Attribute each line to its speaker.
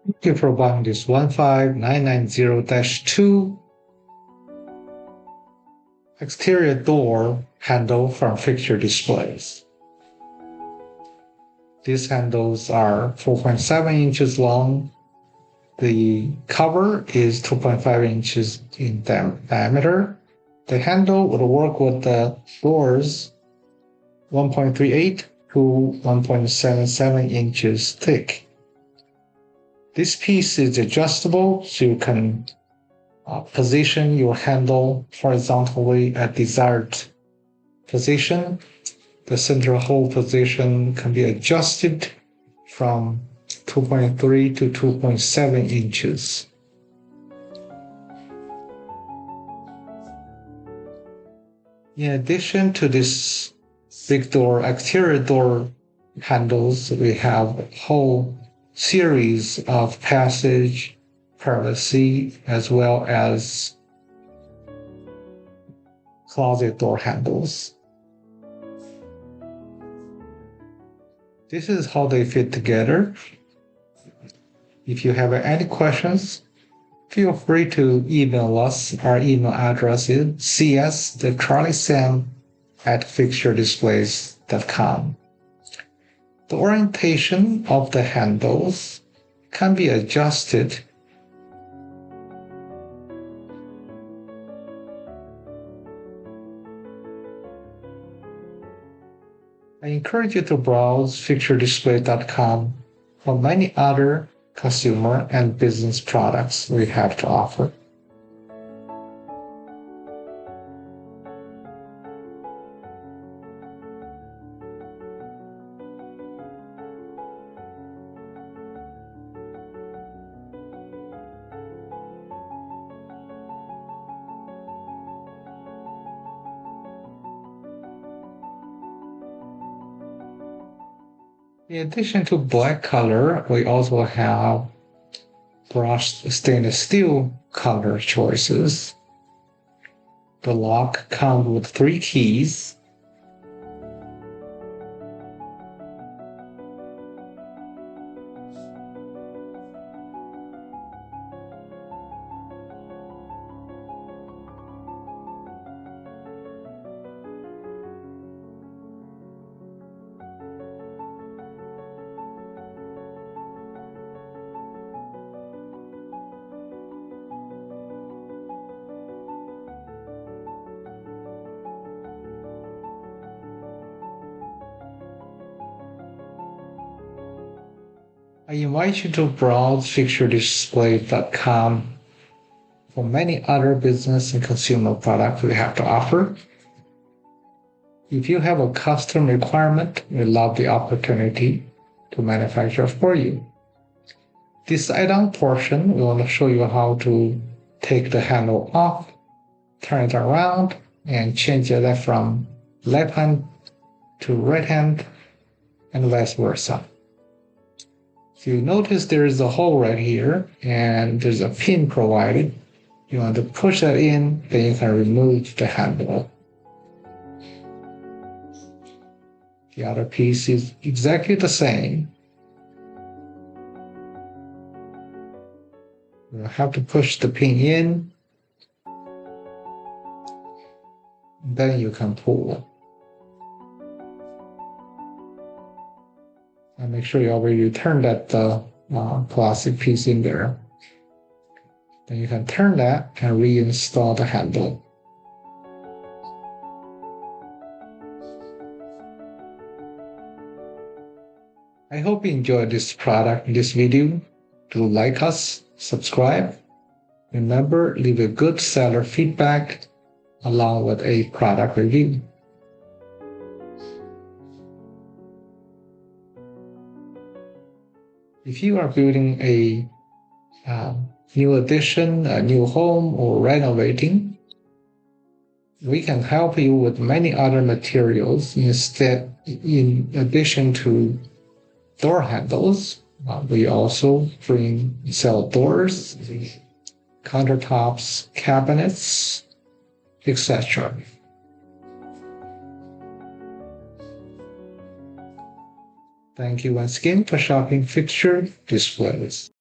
Speaker 1: Thank you for buying this 15990-2 exterior door handle from Fixture Displays. These handles are 4.7 inches long. The cover is 2.5 inches in diameter. The handle will work with the doors 1.38 to 1.77 inches thick. This piece is adjustable, so you can position your handle horizontally at desired position. The center hole position can be adjusted from 2.3 to 2.7 inches. In addition to this big door, exterior door handles, we have a whole series of passage, privacy, as well as closet door handles. This is how they fit together. If you have any questions, feel free to email us. Our email address is cs.fixturedisplays.com. The orientation of the handles can be adjusted I encourage you to browse fixturedisplays.com for many other consumer and business products we have to offer. In addition to black color, we also have brushed stainless steel color choices. The lock comes with 3 keys. I invite you to browse fixturedisplays.com for many other business and consumer products we have to offer. If you have a custom requirement, we love the opportunity to manufacture for you. This item portion, we want to show you how to take the handle off, turn it around, and change it from left hand to right hand, and vice versa. So you notice there is a hole right here, and there's a pin provided. You want to push that in, then you can remove the handle. The other piece is exactly the same. You have to push the pin in, then you can pull. And make sure you already turn that plastic piece in there. Then you can turn that and reinstall the handle. I hope you enjoyed this product, this video. Do like us, subscribe. Remember, leave a good seller feedback along with a product review. If you are building a new addition, a new home, or renovating, we can help you with many other materials in addition to door handles. We also sell doors, countertops, cabinets, etc. Thank you once again for shopping Fixture Displays.